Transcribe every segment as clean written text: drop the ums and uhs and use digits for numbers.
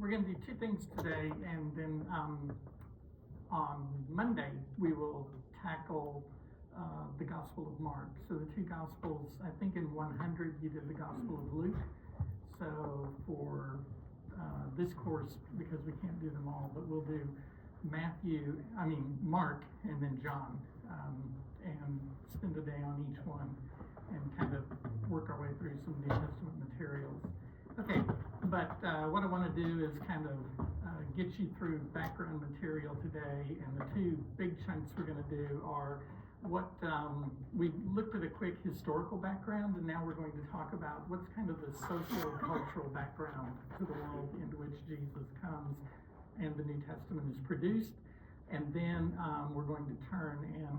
We're going to do two things today, and then on Monday we will tackle the Gospel of Mark. So the two Gospels, I think in 100 you did the Gospel of Luke. So for this course, because we can't do them all, but we'll do Mark, and then John, and spend a day on each one and kind of work our way through some New Testament materials. Okay, but what I want to do is kind of get you through background material today, and the two big chunks we're going to do are we looked at a quick historical background, and now we're going to talk about what's kind of the socio-cultural background to the world into which Jesus comes and the New Testament is produced. And then we're going to turn and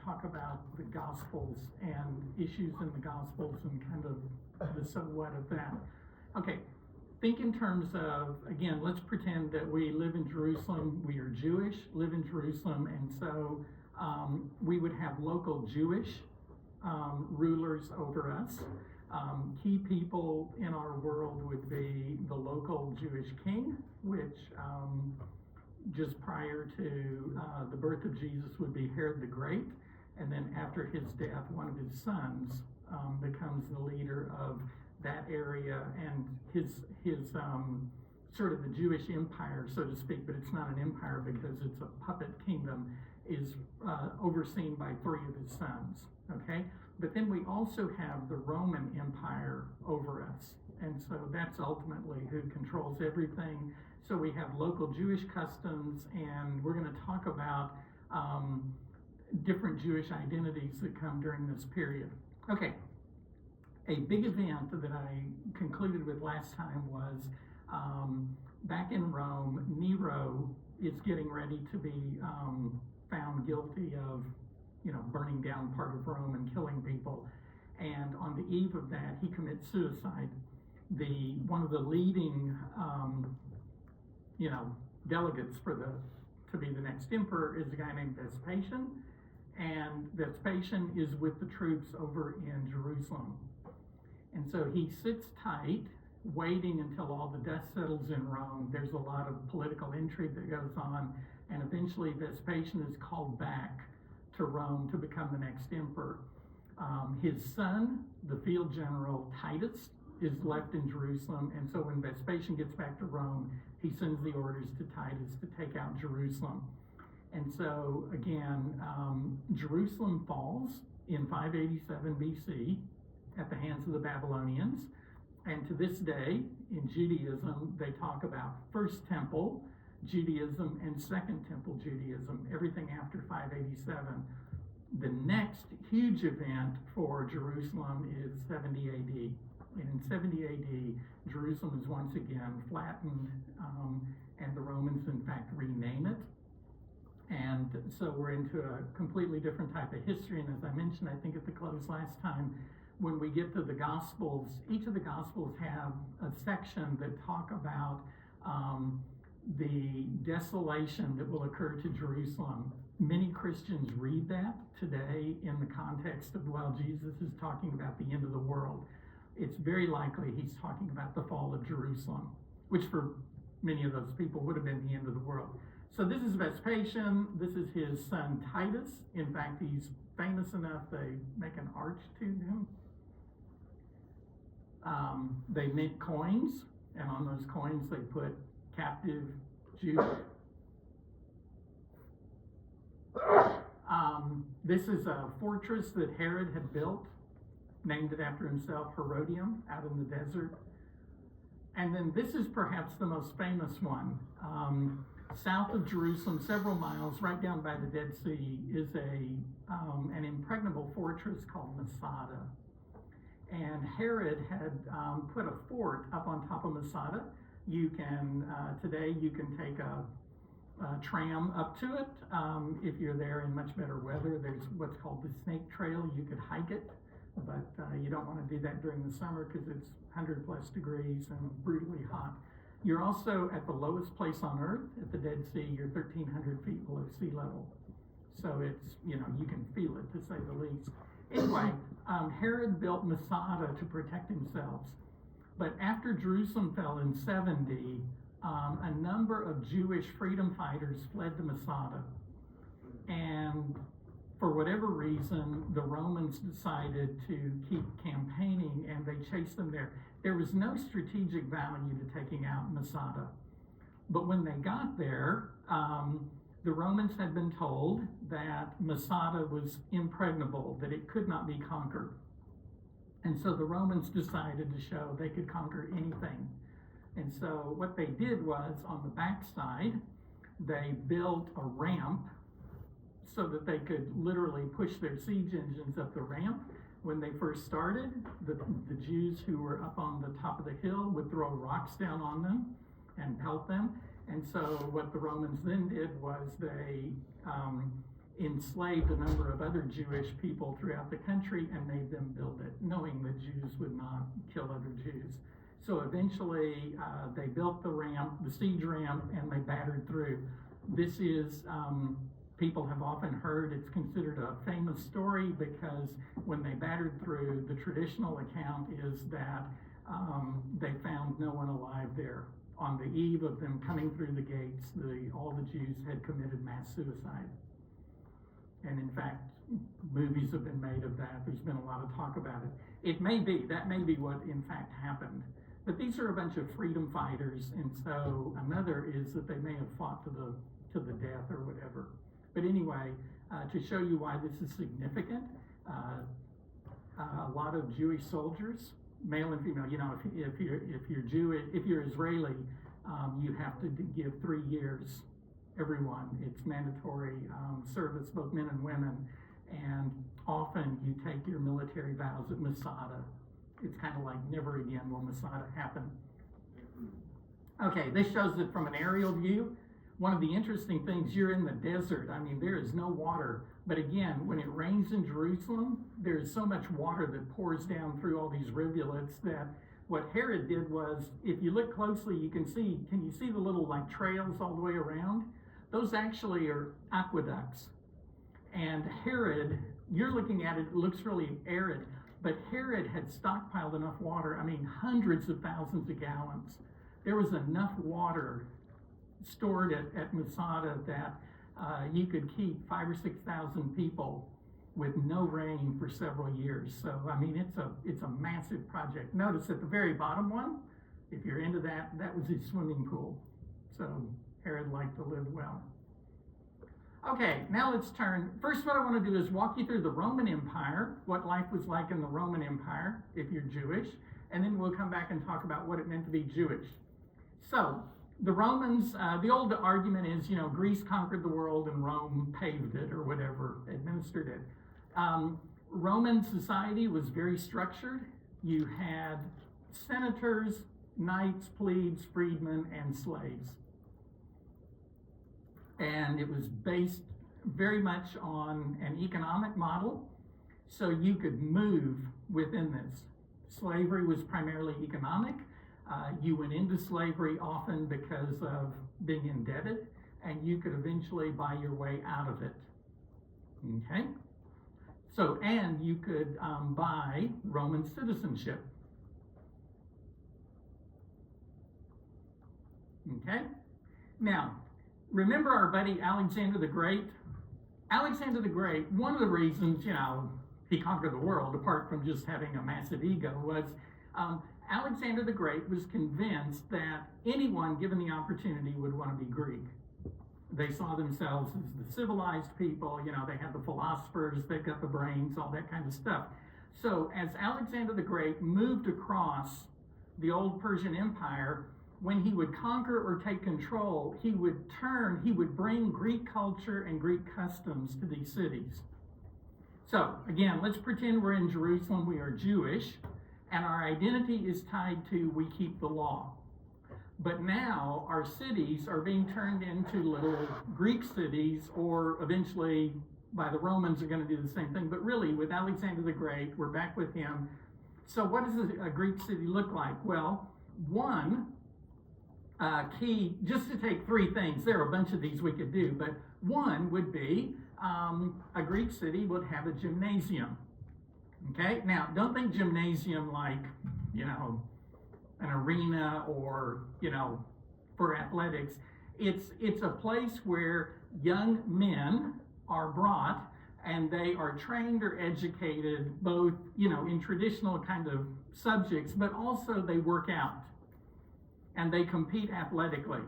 talk about the Gospels and issues in the Gospels and kind of the so what of that. Okay, think in terms of, again, let's pretend that we live in Jerusalem, we are Jewish, live in Jerusalem, and so we would have local Jewish rulers over us. Key people in our world would be the local Jewish king, which just prior to the birth of Jesus would be Herod the Great, and then after his death, one of his sons becomes the leader of that area, and his sort of the Jewish empire, so to speak, but it's not an empire because it's a puppet kingdom, is overseen by three of his sons, okay? But then we also have the Roman Empire over us, and so that's ultimately who controls everything. So we have local Jewish customs, and we're going to talk about different Jewish identities that come during this period. Okay, a big event that I concluded with last time was back in Rome, Nero is getting ready to be found guilty of, burning down part of Rome and killing people. And on the eve of that, he commits suicide. One of the leading delegates to be the next emperor is a guy named Vespasian, and Vespasian is with the troops over in Jerusalem. And so he sits tight, waiting until all the dust settles in Rome. There's a lot of political intrigue that goes on, and eventually Vespasian is called back to Rome to become the next emperor. His son, the field general Titus, is left in Jerusalem, and so when Vespasian gets back to Rome, he sends the orders to Titus to take out Jerusalem. And so again, Jerusalem falls in 587 BC at the hands of the Babylonians, and to this day in Judaism they talk about First Temple Judaism and Second Temple Judaism, everything after 587. The next huge event for Jerusalem is 70 AD. And in 70 AD, Jerusalem is once again flattened, and the Romans, in fact, rename it. And so we're into a completely different type of history. And as I mentioned, I think at the close last time, when we get to the Gospels, each of the Gospels have a section that talk about the desolation that will occur to Jerusalem. Many Christians read that today in the context of, well, Jesus is talking about the end of the world. It's very likely he's talking about the fall of Jerusalem, which for many of those people would have been the end of the world. So this is Vespasian. This is his son Titus. In fact, he's famous enough they make an arch to him. They mint coins, and on those coins they put captive Jews. This is a fortress that Herod had built, named it after himself, Herodium, out in the desert. And then this is perhaps the most famous one. South of Jerusalem, several miles, right down by the Dead Sea, is an impregnable fortress called Masada. And Herod had put a fort up on top of Masada. Today you can take a tram up to it. If you're there in much better weather, there's what's called the Snake Trail. You could hike it, but you don't want to do that during the summer because it's 100 plus degrees and brutally hot. You're also at the lowest place on earth, at the Dead Sea. You're 1,300 feet below sea level. So it's, you can feel it, to say the least. Anyway, Herod built Masada to protect himself. But after Jerusalem fell in 70, a number of Jewish freedom fighters fled to Masada. And for whatever reason, the Romans decided to keep campaigning, and they chased them there. There was no strategic value to taking out Masada. But when they got there, the Romans had been told that Masada was impregnable, that it could not be conquered. And so the Romans decided to show they could conquer anything. And so what they did was, on the backside, they built a ramp so that they could literally push their siege engines up the ramp. When they first started, the Jews who were up on the top of the hill would throw rocks down on them and pelt them. And so what the Romans then did was they enslaved a number of other Jewish people throughout the country and made them build it, knowing that Jews would not kill other Jews. So eventually they built the ramp, the siege ramp, and they battered through. This is, people have often heard, it's considered a famous story because when they battered through, the traditional account is that they found no one alive there. On the eve of them coming through the gates, all the Jews had committed mass suicide. And in fact, movies have been made of that. There's been a lot of talk about it. That may be what in fact happened. But these are a bunch of freedom fighters, and so another is that they may have fought to the death or whatever. But anyway, to show you why this is significant, a lot of Jewish soldiers, male and female, if you're Israeli, you have to give 3 years. Everyone, it's mandatory service, both men and women, and often you take your military vows at Masada. It's kind of like never again will Masada happen. Okay, this shows it from an aerial view. One of the interesting things, you're in the desert. I mean, there is no water. But again, when it rains in Jerusalem, there's so much water that pours down through all these rivulets that what Herod did was, if you look closely, can you see the little like trails all the way around? Those actually are aqueducts. And Herod, you're looking at it, it looks really arid, but Herod had stockpiled enough water, hundreds of thousands of gallons. There was enough water stored at Masada that you could keep 5,000 or 6,000 people with no rain for several years. So, it's a massive project. Notice at the very bottom one, if you're into that, that was his swimming pool. So Herod liked to live well. Okay, now let's turn. First, what I want to do is walk you through the Roman Empire, what life was like in the Roman Empire, if you're Jewish, and then we'll come back and talk about what it meant to be Jewish. So, the Romans, the old argument is, Greece conquered the world and Rome paved it or whatever, administered it. Roman society was very structured. You had senators, knights, plebes, freedmen, and slaves. And it was based very much on an economic model, so you could move within this. Slavery was primarily economic. You went into slavery often because of being indebted, and you could eventually buy your way out of it. Okay? So, and you could buy Roman citizenship. Okay? Now, remember our buddy Alexander the Great? Alexander the Great, one of the reasons, he conquered the world, apart from just having a massive ego, was Alexander the Great was convinced that anyone given the opportunity would want to be Greek. They saw themselves as the civilized people, they had the philosophers, they've got the brains, all that kind of stuff. So as Alexander the Great moved across the old Persian Empire, when he would conquer or take control, he would bring Greek culture and Greek customs to these cities. So again, let's pretend we're in Jerusalem, we are Jewish, and our identity is tied to we keep the law. But now our cities are being turned into little Greek cities, or eventually by the Romans are going to do the same thing. But really, with Alexander the Great, we're back with him. So what does a Greek city look like? Well, one key, just to take 3 things, there are a bunch of these we could do, but one would be a Greek city would have a gymnasium. Okay, now don't think gymnasium like, an arena or, for athletics. It's a place where young men are brought and they are trained or educated both, in traditional kind of subjects, but also they work out and they compete athletically.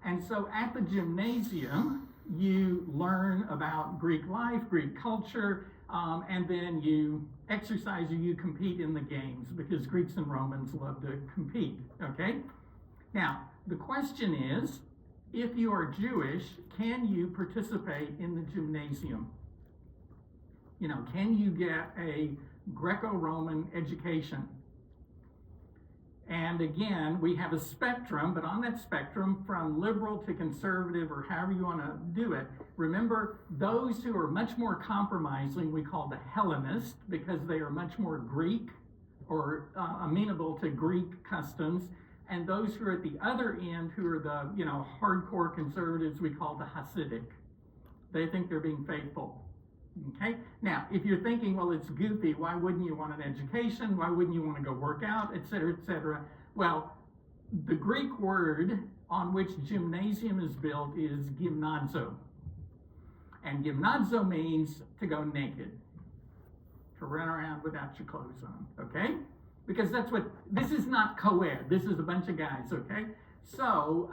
And so at the gymnasium, you learn about Greek life, Greek culture, and then you exercise or you compete in the games because Greeks and Romans love to compete, okay? Now, the question is, if you are Jewish, can you participate in the gymnasium? Can you get a Greco-Roman education? And again, we have a spectrum, but on that spectrum, from liberal to conservative, or however you want to do it, remember, those who are much more compromising, we call the Hellenists, because they are much more Greek or amenable to Greek customs. And those who are at the other end, who are the, hardcore conservatives, we call the Hasidic. They think they're being faithful. Okay? Now, if you're thinking, well, it's goofy, why wouldn't you want an education? Why wouldn't you want to go work out, et cetera, et cetera? Well, the Greek word on which gymnasium is built is gymnazo. And gymnazo means to go naked, to run around without your clothes on, okay? Because this is not co-ed, this is a bunch of guys, okay? So,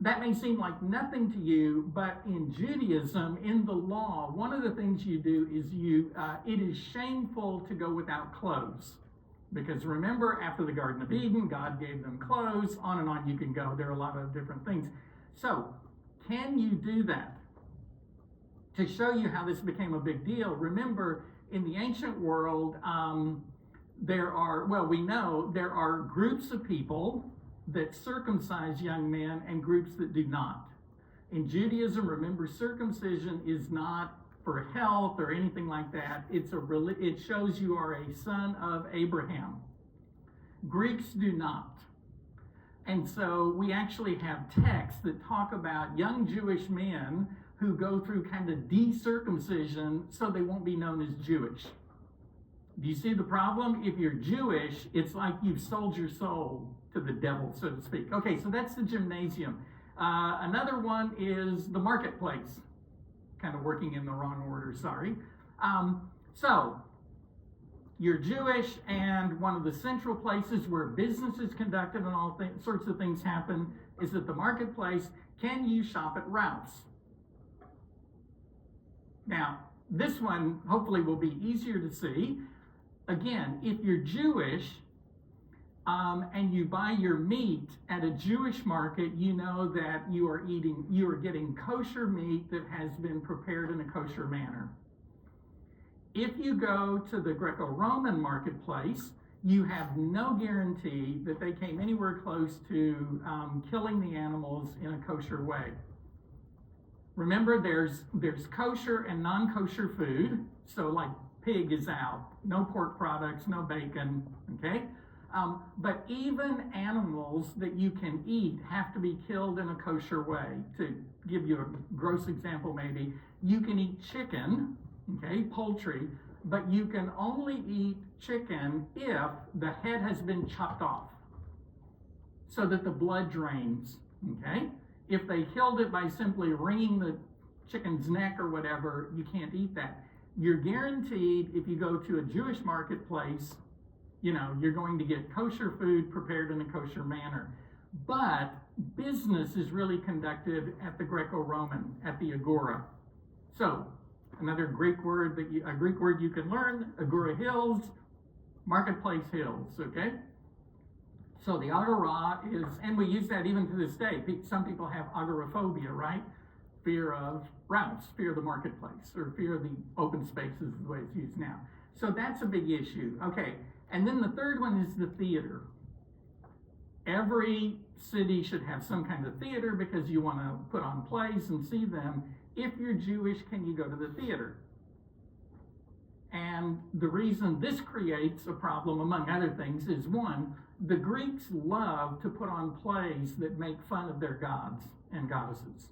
that may seem like nothing to you, but in Judaism, in the law, one of the things you do is it is shameful to go without clothes. Because remember, after the Garden of Eden, God gave them clothes, on and on you can go. There are a lot of different things. So, can you do that? To show you how this became a big deal, remember, in the ancient world, we know there are groups of people that circumcise young men and groups that do not. In Judaism, remember, circumcision is not for health or anything like that. It shows you are a son of Abraham. Greeks do not. And so we actually have texts that talk about young Jewish men who go through kind of de-circumcision so they won't be known as Jewish. Do you see the problem? If you're Jewish, it's like you've sold your soul to the devil, so to speak. Okay, so that's the gymnasium. Another one is the marketplace. Kind of working in the wrong order, sorry. So, you're Jewish, and one of the central places where business is conducted and all sorts of things happen is at the marketplace. Can you shop at Ralph's? Now, this one hopefully will be easier to see. Again, if you're Jewish and you buy your meat at a Jewish market, you know that you are getting kosher meat that has been prepared in a kosher manner. If you go to the Greco-Roman marketplace, you have no guarantee that they came anywhere close to killing the animals in a kosher way. Remember, there's kosher and non-kosher food, so like pig is out, no pork products, no bacon, okay? But even animals that you can eat have to be killed in a kosher way. To give you a gross example maybe, you can eat chicken, okay, poultry, but you can only eat chicken if the head has been chopped off so that the blood drains, okay? If they killed it by simply wringing the chicken's neck or whatever, you can't eat that. You're guaranteed, if you go to a Jewish marketplace, you're going to get kosher food prepared in a kosher manner. But business is really conducted at the Greco-Roman, at the Agora. So, another Greek word you can learn, Agora Hills, Marketplace Hills, okay? So the Agora is, and we use that even to this day. Some people have agoraphobia, right? Fear of routes, fear of the marketplace, or fear of the open spaces is the way it's used now. So that's a big issue. Okay, and then the third one is the theater. Every city should have some kind of theater because you want to put on plays and see them. If you're Jewish, can you go to the theater? And the reason this creates a problem, among other things, is one, the Greeks love to put on plays that make fun of their gods and goddesses.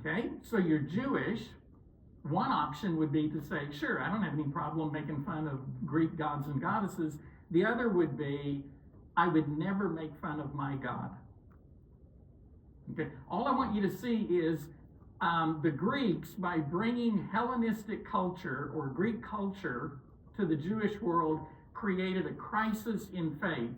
Okay, so you're Jewish. One option would be to say, sure, I don't have any problem making fun of Greek gods and goddesses, The other would be, I would never make fun of my God. Okay? All I want you to see is the Greeks, by bringing Hellenistic culture or Greek culture to the Jewish world, created a crisis in faith.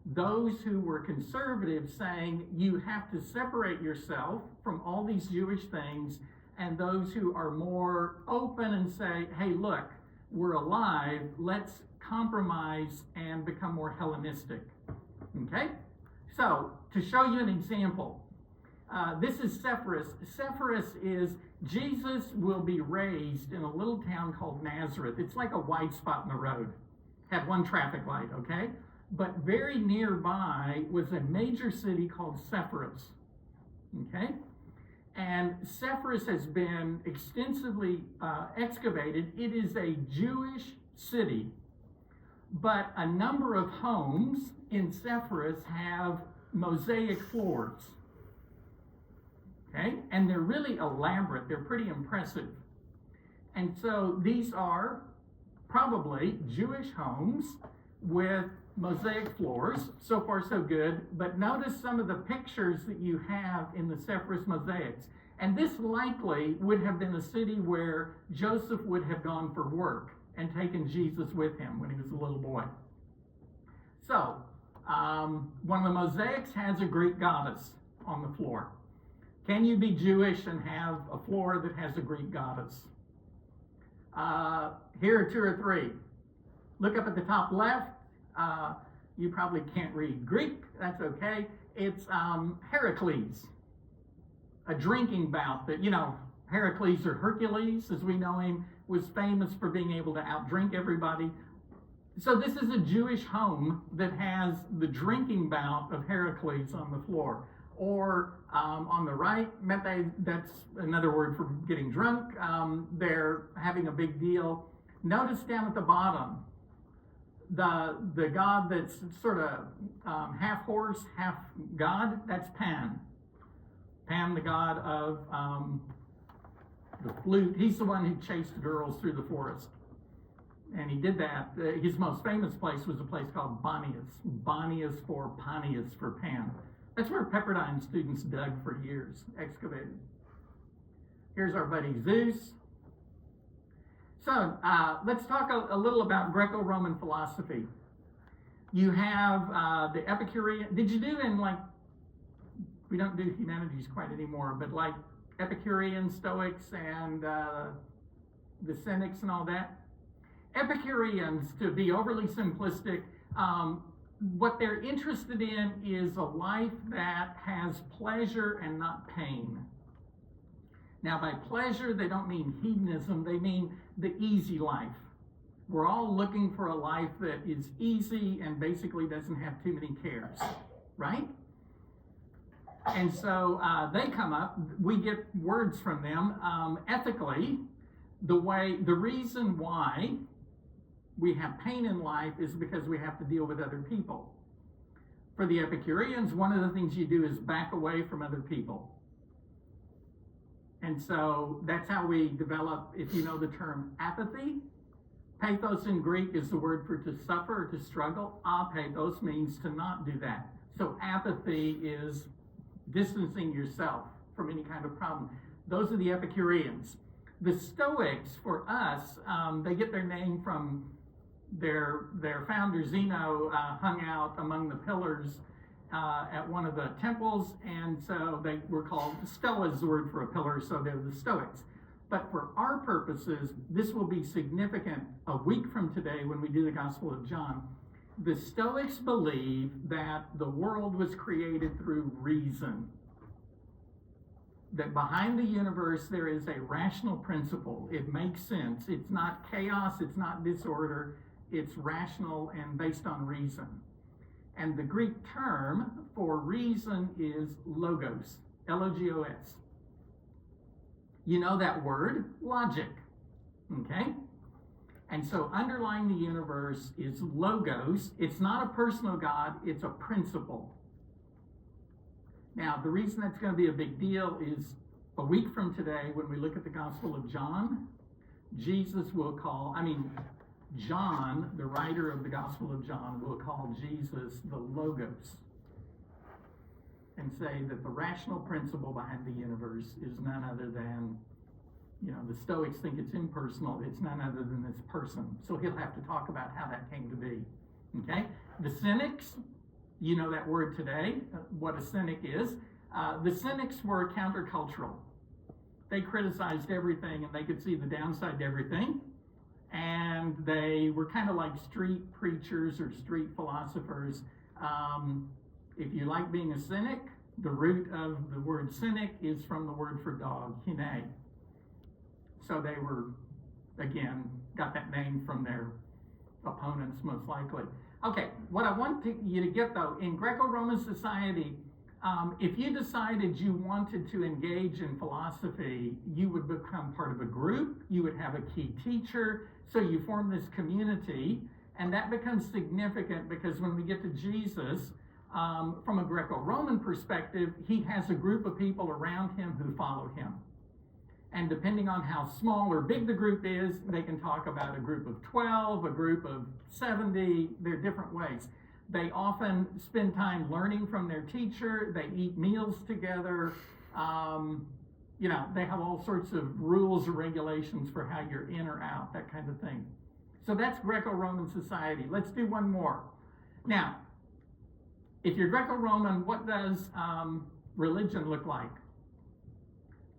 Those who were conservative saying you have to separate yourself from all these Jewish things, and those who are more open and say, hey, look, we're alive, let's compromise and become more Hellenistic. Okay? So, to show you an example, this is Sepphoris. Sepphoris is Jesus will be raised in a little town called Nazareth. It's like a white spot in the road. Had one traffic light, okay? But very nearby was a major city called Sepphoris. Okay? And Sepphoris has been extensively excavated. It is a Jewish city, but a number of homes in Sepphoris have mosaic floors. Okay? And they're really elaborate. They're pretty impressive. And so these are probably Jewish homes with mosaic floors. So far, so good. But notice some of the pictures that you have in the Sepphoris mosaics. And this likely would have been a city where Joseph would have gone for work and taken Jesus with him when he was a little boy. So, one of the mosaics has a Greek goddess on the floor. Can you be Jewish and have a floor that has a Greek goddess? Here are two or three. Look up at the top left. You probably can't read Greek. That's okay. It's Heracles, a drinking bout that, Heracles, or Hercules, as we know him, was famous for being able to outdrink everybody. So this is a Jewish home that has the drinking bout of Heracles on the floor. Or on the right, that's another word for getting drunk. They're having a big deal. Notice down at the bottom, the god that's sort of half horse, half god, that's Pan. Pan, the god of the flute. He's the one who chased girls through the forest. And he did that. His most famous place was a place called Bonias. Bonias for Panias for Pan. That's where Pepperdine students dug for years, excavated. Here's our buddy Zeus. So let's talk a little about Greco-Roman philosophy. You have the Epicurean. Did you do we don't do humanities quite anymore, but like Epicurean, Stoics, and the Cynics and all that? Epicureans, to be overly simplistic, what they're interested in is a life that has pleasure and not pain. Now, by pleasure, they don't mean hedonism, they mean the easy life. We're all looking for a life that is easy and basically doesn't have too many cares, right? And so they come up, we get words from them. Ethically, the reason why we have pain in life is because we have to deal with other people. For the Epicureans, one of the things you do is back away from other people. And so that's how we develop, if you know the term apathy. Pathos in Greek is the word for to suffer or to struggle. Apathos means to not do that. So apathy is distancing yourself from any kind of problem. Those are the Epicureans. The Stoics, for us, they get their name from their founder, Zeno, hung out among the pillars at one of the temples, and so they were called, Stoa is the word for a pillar, so they're the Stoics. But for our purposes, this will be significant a week from today when we do the Gospel of John. The Stoics believe that the world was created through reason. That behind the universe there is a rational principle. It makes sense. It's not chaos, it's not disorder. It's rational and based on reason. And the Greek term for reason is logos, L-O-G-O-S. You know that word, logic, okay? And so underlying the universe is logos. It's not a personal God, it's a principle. Now, the reason that's going to be a big deal is a week from today, when we look at the Gospel of John, Jesus will call, John, the writer of the Gospel of John, will call Jesus the Logos and say that the rational principle behind the universe is none other than, the Stoics think it's impersonal. It's none other than this person. So he'll have to talk about how that came to be. Okay? The Cynics, you know that word today, what a cynic is. The Cynics were countercultural. They criticized everything and they could see the downside to everything. And they were kind of like street preachers or street philosophers. If you like being a cynic, the root of the word cynic is from the word for dog, hine. So they were, again, got that name from their opponents most likely. Okay, what I want you to get though, in Greco-Roman society, if you decided you wanted to engage in philosophy, you would become part of a group, you would have a key teacher, so you form this community, and that becomes significant because when we get to Jesus, from a Greco-Roman perspective, he has a group of people around him who follow him. And depending on how small or big the group is, they can talk about a group of 12, a group of 70, there are different ways. They often spend time learning from their teacher, they eat meals together, they have all sorts of rules or regulations for how you're in or out, that kind of thing. So that's Greco-Roman society. Let's do one more. Now, if you're Greco-Roman, what does religion look like?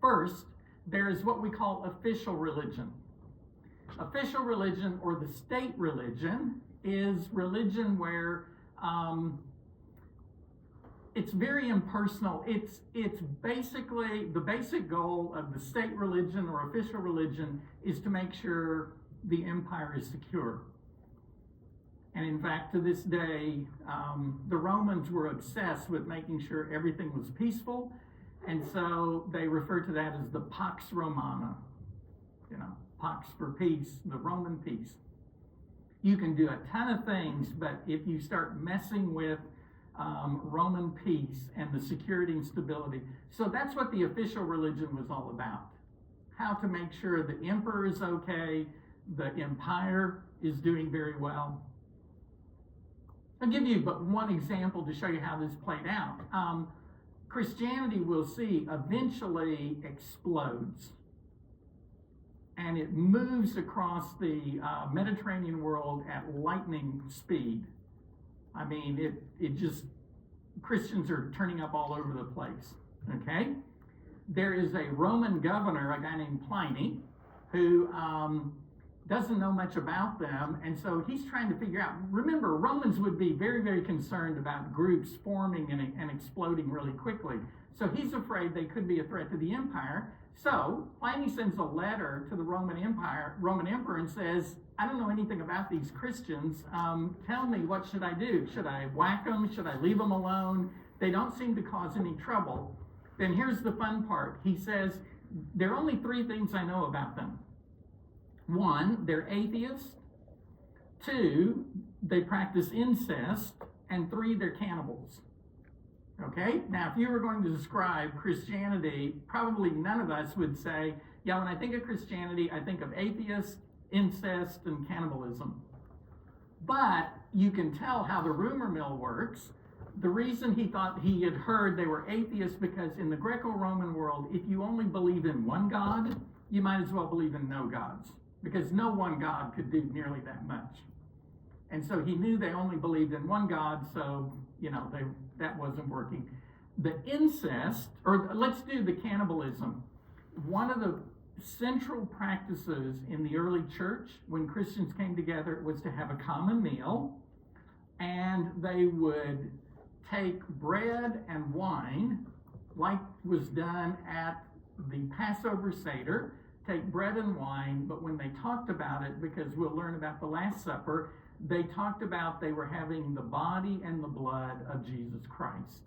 First, there is what we call official religion. Official religion, or the state religion, is religion where it's very impersonal. It's basically, the basic goal of the state religion or official religion is to make sure the empire is secure. And in fact, to this day, the Romans were obsessed with making sure everything was peaceful. And so they refer to that as the Pax Romana. Pax for peace, the Roman peace. You can do a ton of things, but if you start messing with Roman peace and the security and stability. So that's what the official religion was all about. How to make sure the emperor is okay, the empire is doing very well. I'll give you but one example to show you how this played out. Christianity, we'll see, eventually explodes. And it moves across the Mediterranean world at lightning speed. I mean, it just, Christians are turning up all over the place, okay? There is a Roman governor, a guy named Pliny, who doesn't know much about them, and so he's trying to figure out, remember, Romans would be very, very concerned about groups forming and exploding really quickly. So he's afraid they could be a threat to the empire. So Pliny sends a letter to the Roman emperor and says, I don't know anything about these Christians. Tell me, what should I do? Should I whack them? Should I leave them alone? They don't seem to cause any trouble. Then here's the fun part. He says, there are only 3 things I know about them. 1, they're atheists. 2, they practice incest. And 3, they're cannibals. Okay? Now, if you were going to describe Christianity, probably none of us would say, yeah, when I think of Christianity, I think of atheists, incest, and cannibalism. But you can tell how the rumor mill works. The reason he thought he had heard they were atheists, because in the Greco-Roman world, if you only believe in one God, you might as well believe in no gods, because no one God could do nearly that much. And so he knew they only believed in one God, so, that wasn't working. The incest, or let's do the cannibalism. One of the central practices in the early church when Christians came together was to have a common meal, and they would take bread and wine, like was done at the Passover Seder, take bread and wine, but when they talked about it, because we'll learn about the Last Supper, they talked about they were having the body and the blood of Jesus Christ.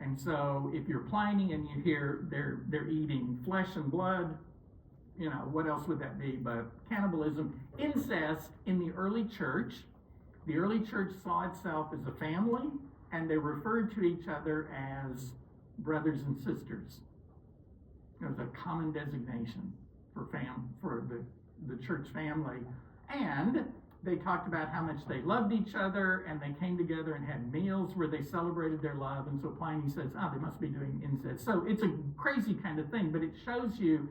And so if you're Pliny and you hear they're eating flesh and blood, what else would that be but cannibalism? Incest in the early church saw itself as a family, and they referred to each other as brothers and sisters. It was a common designation for the church family. And they talked about how much they loved each other, and they came together and had meals where they celebrated their love. And so Pliny says, they must be doing incest. So it's a crazy kind of thing, but it shows you,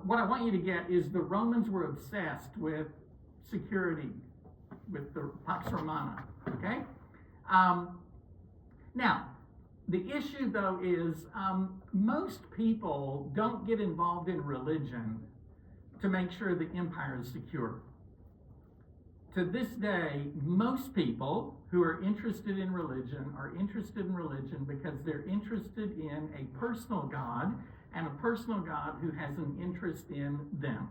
what I want you to get is the Romans were obsessed with security, with the Pax Romana, okay? Now, the issue, though, is most people don't get involved in religion to make sure the empire is secure. To this day, most people who are interested in religion are interested in religion because they're interested in a personal God, and a personal God who has an interest in them.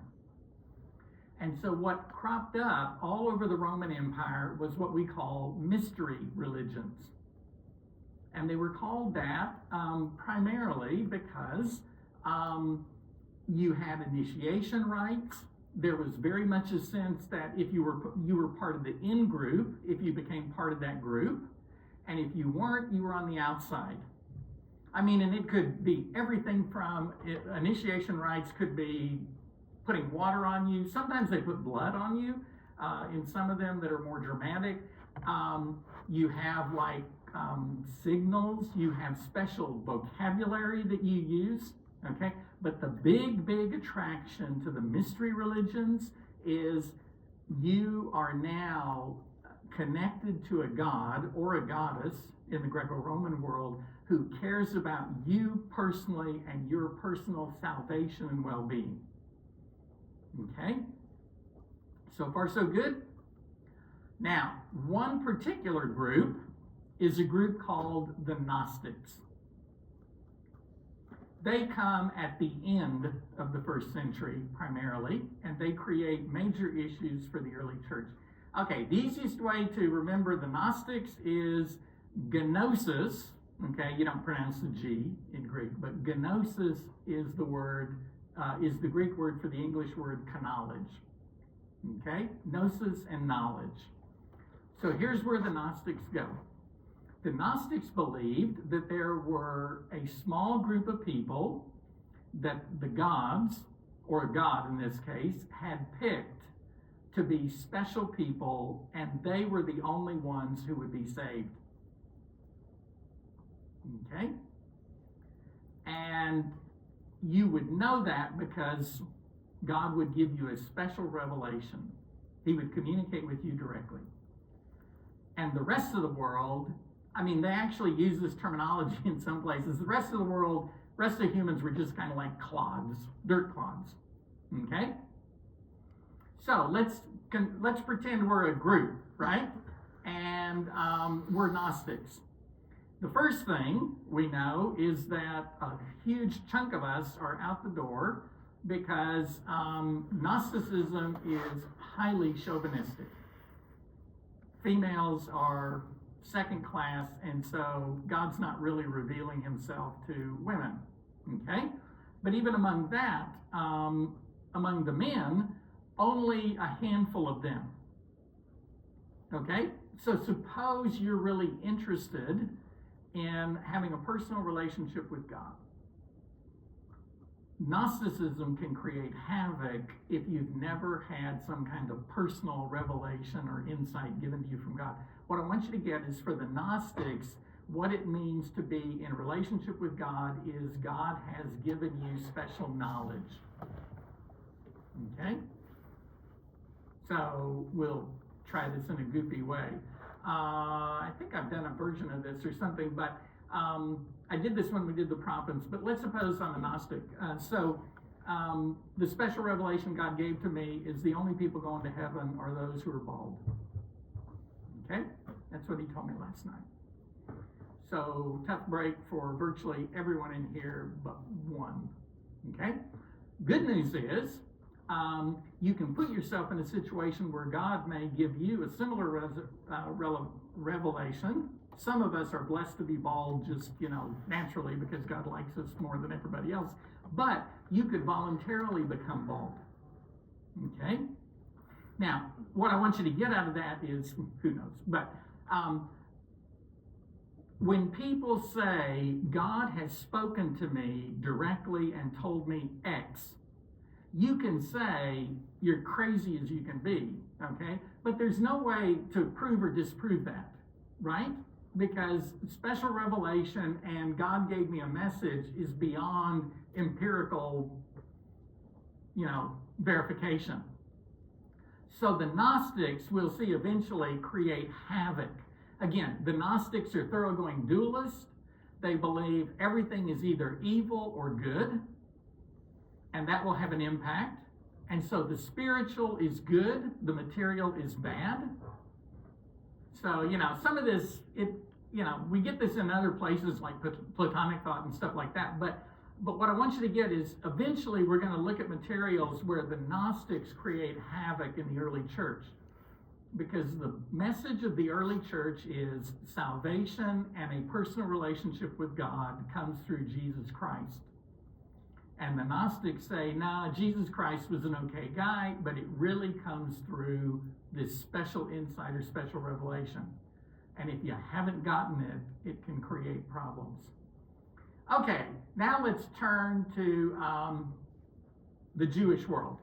And so what cropped up all over the Roman Empire was what we call mystery religions. And they were called that primarily because you had initiation rites. There was very much a sense that if you were part of the in-group, if you became part of that group, and if you weren't, you were on the outside. I mean, and it could be everything from initiation rites could be putting water on you. Sometimes they put blood on you. In some of them that are more dramatic, you have like signals. You have special vocabulary that you use. Okay, but the big attraction to the mystery religions is you are now connected to a god or a goddess in the Greco-Roman world who cares about you personally and your personal salvation and well-being. Okay? So far, so good? Now, one particular group is a group called the Gnostics. They come at the end of the first century primarily, and they create major issues for the early church. Okay, the easiest way to remember the Gnostics is gnosis. Okay, you don't pronounce the G in Greek, but gnosis is the word, is the Greek word for the English word knowledge. Okay, gnosis and knowledge. So here's where the Gnostics go. The Gnostics believed that there were a small group of people that the gods, or a god in this case, had picked to be special people, and they were the only ones who would be saved. Okay? And you would know that because God would give you a special revelation. He would communicate with you directly. And the rest of the world, I mean, they actually use this terminology in some places. The rest of the world, rest of humans were just kind of like clods, dirt clods. Okay? So let's pretend we're a group, right? And we're Gnostics. The first thing we know is that a huge chunk of us are out the door because Gnosticism is highly chauvinistic. Females are second class, and so God's not really revealing himself to women. Okay? But even among that, among the men, only a handful of them. Okay? So suppose you're really interested in having a personal relationship with God. Gnosticism can create havoc if you've never had some kind of personal revelation or insight given to you from God. What I want you to get is for the Gnostics, what it means to be in a relationship with God is God has given you special knowledge. Okay? So we'll try this in a goofy way. I think I've done a version of this or something, but I did this when we did the prophets, but let's suppose I'm a Gnostic. The special revelation God gave to me is the only people going to heaven are those who are bald. Okay? That's what he told me last night. So tough break for virtually everyone in here but one. Okay? Good news is you can put yourself in a situation where God may give you a similar revelation. Some of us are blessed to be bald just, naturally because God likes us more than everybody else. But you could voluntarily become bald. Okay? Now, what I want you to get out of that is, who knows, but when people say, God has spoken to me directly and told me X, you can say you're crazy as you can be, okay? But there's no way to prove or disprove that, right? Because special revelation and God gave me a message is beyond empirical, verification. So the Gnostics, we'll see eventually, create havoc. Again, the Gnostics are thoroughgoing dualists. They believe everything is either evil or good, and that will have an impact. And so the spiritual is good, the material is bad. So, some of this, we get this in other places like Platonic thought and stuff like that. But what I want you to get is eventually we're going to look at materials where the Gnostics create havoc in the early church. Because the message of the early church is salvation and a personal relationship with God comes through Jesus Christ. And the Gnostics say, Jesus Christ was an okay guy, but it really comes through this special insight or special revelation. And if you haven't gotten it, it can create problems. Okay, now let's turn to the Jewish world.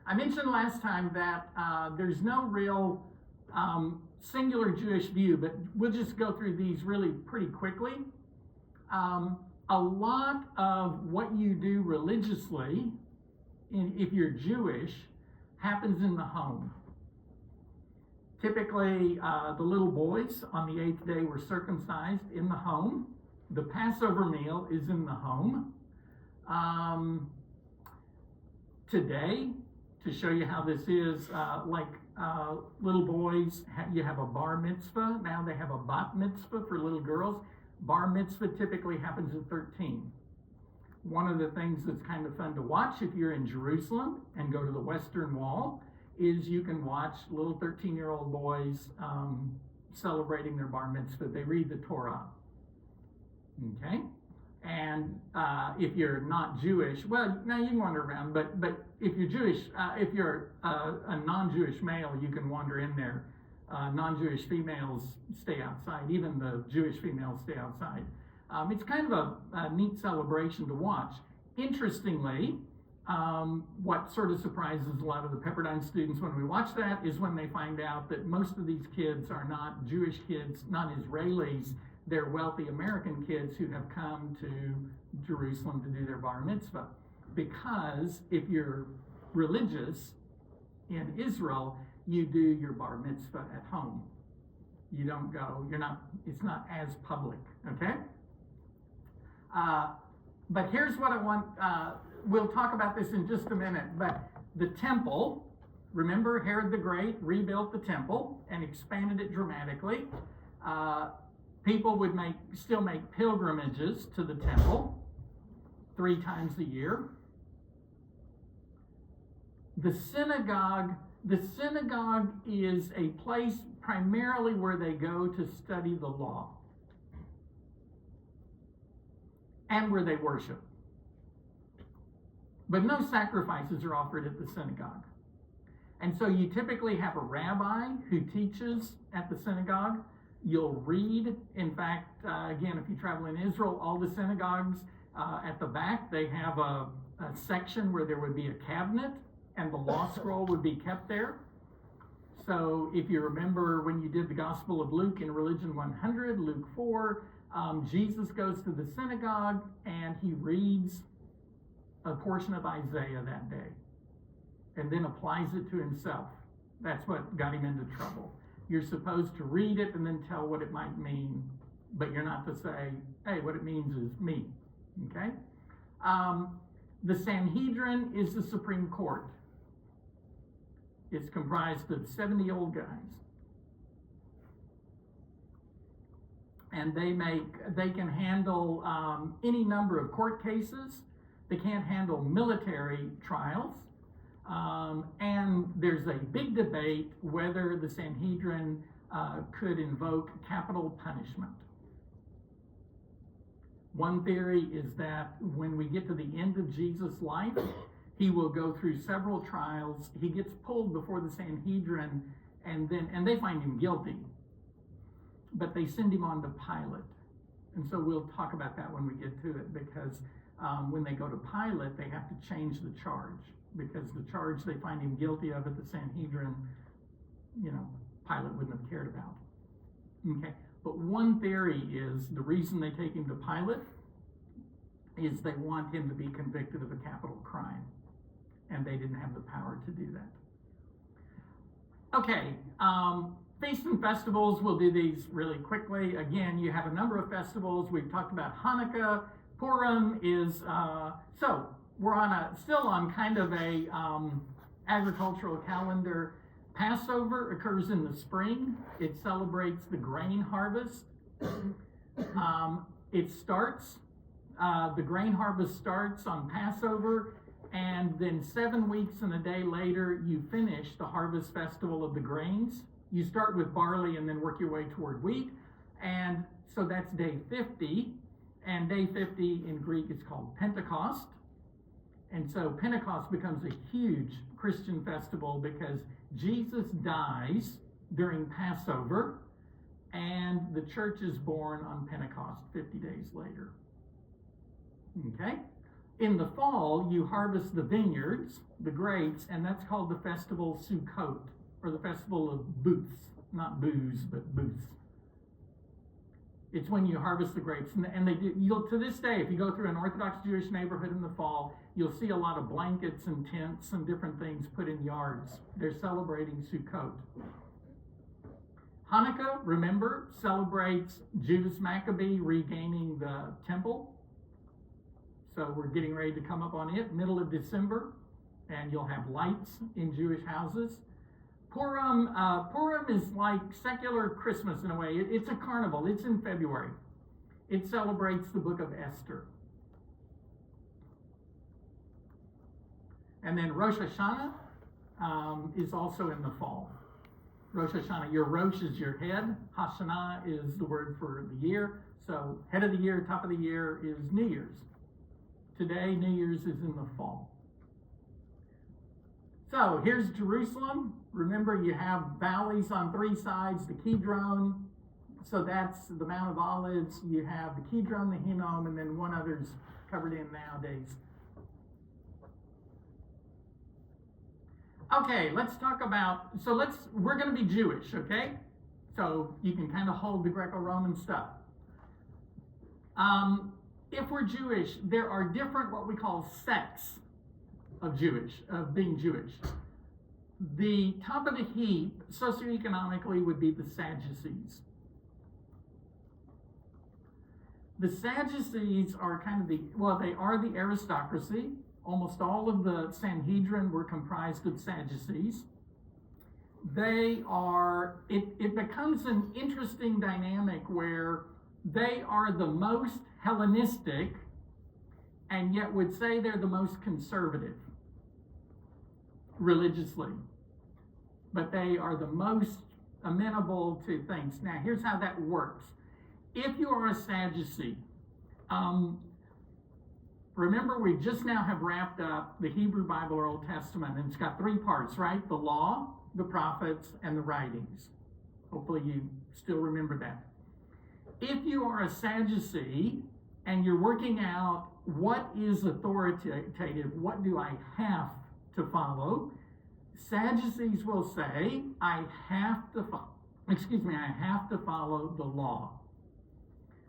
I mentioned last time that there's no real singular Jewish view, but we'll just go through these really pretty quickly. A lot of what you do religiously, if you're Jewish, happens in the home. Typically, the little boys on the 8th day were circumcised in the home. The Passover meal is in the home. Today, to show you how this is, little boys, you have a bar mitzvah. Now they have a bat mitzvah for little girls. Bar mitzvah typically happens at 13. One of the things that's kind of fun to watch if you're in Jerusalem and go to the Western Wall is you can watch little 13-year-old boys celebrating their bar mitzvah. They read the Torah. Okay? And if you're not Jewish, well, now you can wander around, but if you're Jewish, if you're a non-Jewish male, you can wander in there. Non-Jewish females stay outside. Even the Jewish females stay outside. It's kind of a neat celebration to watch. Interestingly, what sort of surprises a lot of the Pepperdine students when we watch that is when they find out that most of these kids are not Jewish kids, not Israelis. They're wealthy American kids who have come to Jerusalem to do their bar mitzvah. Because if you're religious in Israel, you do your bar mitzvah at home. You don't go, it's not as public, okay? But here's what I want, we'll talk about this in just a minute, but the temple, remember Herod the Great rebuilt the temple and expanded it dramatically. People would still make pilgrimages to the temple 3 times a year. The synagogue is a place primarily where they go to study the law and where they worship. But no sacrifices are offered at the synagogue. And so you typically have a rabbi who teaches at the synagogue. You'll read, in fact, again, if you travel in Israel, all the synagogues at the back, they have a section where there would be a cabinet and the law scroll would be kept there. So if you remember when you did the Gospel of Luke in Religion 100, Luke 4, Jesus goes to the synagogue and he reads a portion of Isaiah that day and then applies it to himself. That's what got him into trouble. You're supposed to read it and then tell what it might mean, but you're not to say, hey, what it means is me, okay? The Sanhedrin is the Supreme Court. It's comprised of 70 old guys. And they can handle any number of court cases. They can't handle military trials. And there's a big debate whether the Sanhedrin could invoke capital punishment. One theory is that when we get to the end of Jesus' life, he will go through several trials. He gets pulled before the Sanhedrin, and they find him guilty. But they send him on to Pilate. And so we'll talk about that when we get to it, because when they go to Pilate, they have to change the charge, because the charge they find him guilty of at the Sanhedrin, Pilate wouldn't have cared about. Okay, but one theory is the reason they take him to Pilate is they want him to be convicted of a capital crime, and they didn't have the power to do that. Okay, feasts and festivals, we'll do these really quickly. Again, you have a number of festivals. We've talked about Hanukkah. Purim is, so we're still on kind of a agricultural calendar. Passover occurs in the spring. It celebrates the grain harvest. The grain harvest starts on Passover, and then 7 weeks and a day later, you finish the harvest festival of the grains. You start with barley and then work your way toward wheat. And so that's day 50. And day 50 in Greek is called Pentecost. And so Pentecost becomes a huge Christian festival because Jesus dies during Passover, and the church is born on Pentecost 50 days later. Okay? In the fall, you harvest the vineyards, the grapes, and that's called the festival Sukkot, or the festival of booths. Not booze, but booths. It's when you harvest the grapes. And you'll, to this day, if you go through an Orthodox Jewish neighborhood in the fall, you'll see a lot of blankets and tents and different things put in yards. They're celebrating Sukkot. Hanukkah, remember, celebrates Judas Maccabee regaining the temple. So we're getting ready to come up on it, middle of December, and you'll have lights in Jewish houses. Purim is like secular Christmas in a way. It's a carnival. It's in February. It celebrates the book of Esther. And then Rosh Hashanah is also in the fall. Rosh Hashanah, your Rosh is your head. Hashanah is the word for the year. So head of the year, top of the year is New Year's. Today, New Year's is in the fall. So here's Jerusalem. Remember, you have valleys on 3 sides, the Kidron. So that's the Mount of Olives. You have the Kidron, the Hinnom, and then one other's covered in nowadays. Okay, let's talk about, we're going to be Jewish, okay? So you can kind of hold the Greco-Roman stuff. If we're Jewish, there are different what we call sects of being Jewish. The top of the heap, socioeconomically, would be the Sadducees. The Sadducees are they are the aristocracy. Almost all of the Sanhedrin were comprised of Sadducees. It becomes an interesting dynamic where they are the most Hellenistic and yet would say they're the most conservative religiously. But they are the most amenable to things. Now, here's how that works. If you are a Sadducee, remember we just now have wrapped up the Hebrew Bible or Old Testament, and it's got 3 parts, right? The law, the prophets, and the writings. Hopefully you still remember that. If you are a Sadducee and you're working out what is authoritative, what do I have to follow, Sadducees will say, I have to follow the law.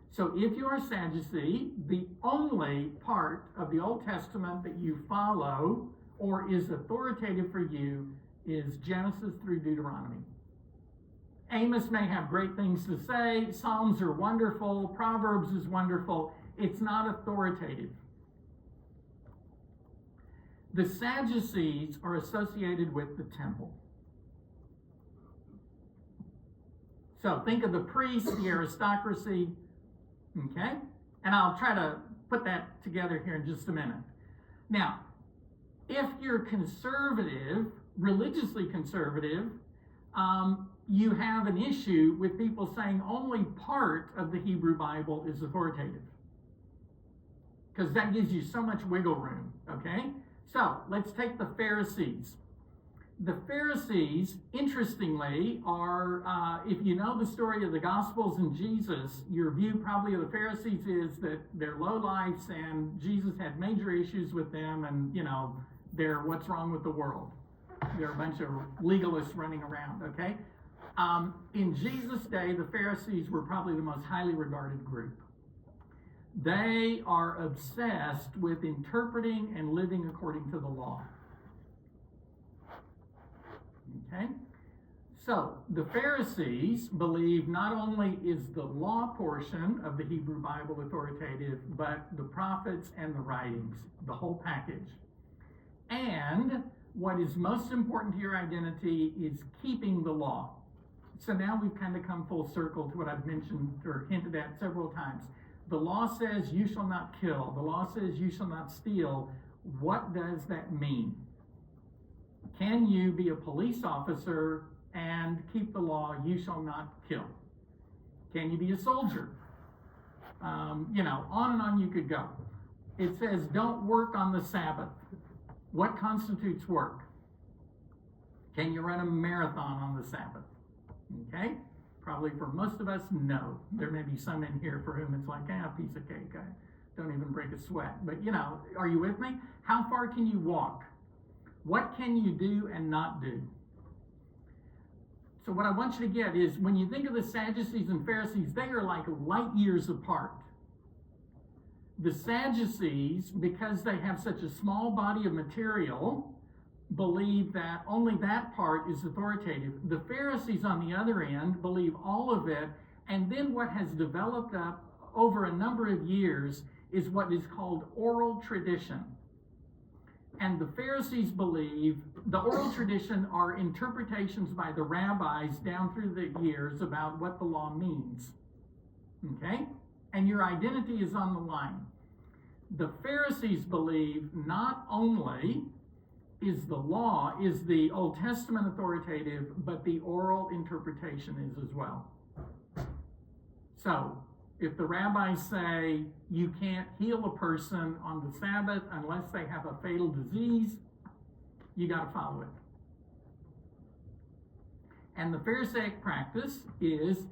So if you are a Sadducee, the only part of the Old Testament that you follow or is authoritative for you is Genesis through Deuteronomy. Amos may have great things to say. Psalms are wonderful. Proverbs is wonderful. It's not authoritative. The Sadducees are associated with the temple. So think of the priests, the aristocracy, okay? And I'll try to put that together here in just a minute. Now, if you're conservative, religiously conservative, you have an issue with people saying only part of the Hebrew Bible is authoritative. Because that gives you so much wiggle room, okay? So, let's take the Pharisees. The Pharisees, interestingly, are, if you know the story of the Gospels and Jesus, your view probably of the Pharisees is that they're lowlifes and Jesus had major issues with them, and, they're what's wrong with the world. They're a bunch of legalists running around, okay? In Jesus' day, the Pharisees were probably the most highly regarded group. They are obsessed with interpreting and living according to the law. Okay? So, the Pharisees believe not only is the law portion of the Hebrew Bible authoritative, but the prophets and the writings, the whole package. And what is most important to your identity is keeping the law. So now we've kind of come full circle to what I've mentioned or hinted at several times. The law says you shall not kill. The law says you shall not steal. What does that mean? Can you be a police officer and keep the law, you shall not kill? Can you be a soldier? On and on you could go. It says don't work on the Sabbath. What constitutes work? Can you run a marathon on the Sabbath? Okay? Probably for most of us, no. There may be some in here for whom it's like, a piece of cake. I don't even break a sweat. But, are you with me? How far can you walk? What can you do and not do? So what I want you to get is, when you think of the Sadducees and Pharisees, they are like light years apart. The Sadducees, because they have such a small body of material, believe that only that part is authoritative. The Pharisees, on the other end, believe all of it, and then what has developed up over a number of years is what is called oral tradition. And the Pharisees believe the oral tradition are interpretations by the rabbis down through the years about what the law means. Okay? And your identity is on the line. The Pharisees believe not only is the law, is the Old Testament authoritative, but the oral interpretation is as well. So, if the rabbis say you can't heal a person on the Sabbath unless they have a fatal disease, you got to follow it. And the Pharisaic practice is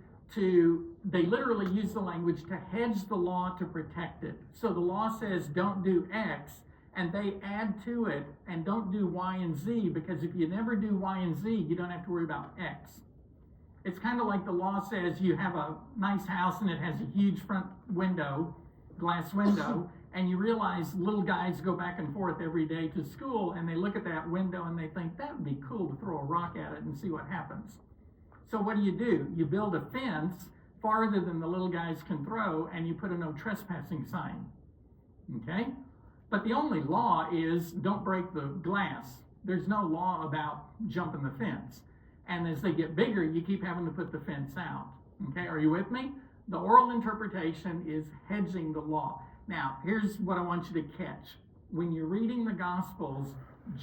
they literally use the language to hedge the law to protect it. So the law says don't do X, and they add to it and don't do Y and Z, because if you never do Y and Z, you don't have to worry about X. It's kind of like the law says you have a nice house and it has a huge front window, glass window, and you realize little guys go back and forth every day to school, and they look at that window and they think that would be cool to throw a rock at it and see what happens. So what do? You build a fence farther than the little guys can throw, and you put a no trespassing sign. Okay? But the only law is don't break the glass. There's no law about jumping the fence. And as they get bigger, you keep having to put the fence out. Okay, are you with me? The oral interpretation is hedging the law. Now, here's what I want you to catch. When you're reading the Gospels,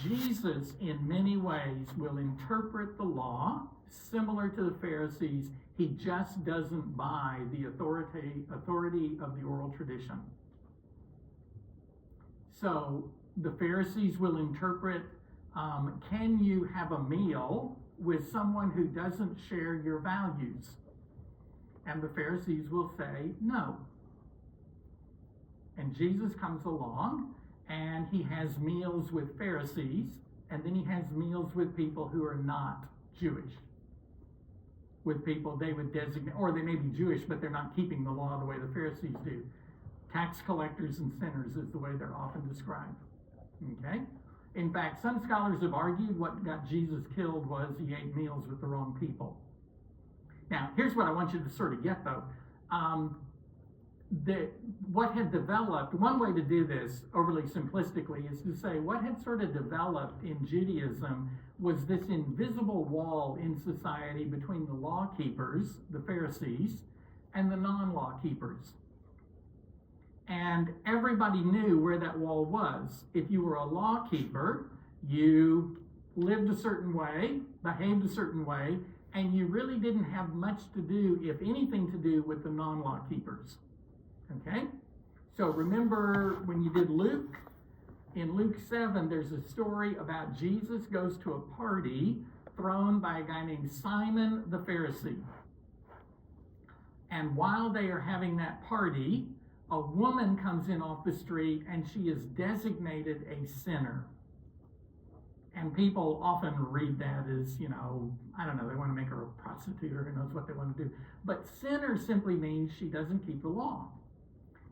Jesus, in many ways, will interpret the law similar to the Pharisees. He just doesn't buy the authority of the oral tradition. So the Pharisees will interpret, can you have a meal with someone who doesn't share your values? And the Pharisees will say no. And Jesus comes along and he has meals with Pharisees, and then he has meals with people who are not Jewish. With people they would designate, or they may be Jewish, but they're not keeping the law the way the Pharisees do. Tax collectors and sinners is the way they're often described. Okay? In fact, some scholars have argued what got Jesus killed was he ate meals with the wrong people. Now, here's what I want you to sort of get, though. What had developed, one way to do this overly simplistically is to say what had sort of developed in Judaism was this invisible wall in society between the law keepers, the Pharisees, and the non-law keepers. And everybody knew where that wall was. If you were a law keeper, you lived a certain way, behaved a certain way, and you really didn't have much to do, if anything to do, with the non-law keepers. Okay? So remember when you did Luke, in Luke 7, there's a story about Jesus goes to a party thrown by a guy named Simon the Pharisee. And while they are having that party, a woman comes in off the street and she is designated a sinner. And people often read that as, I don't know, they want to make her a prostitute or who knows what they want to do. But sinner simply means she doesn't keep the law.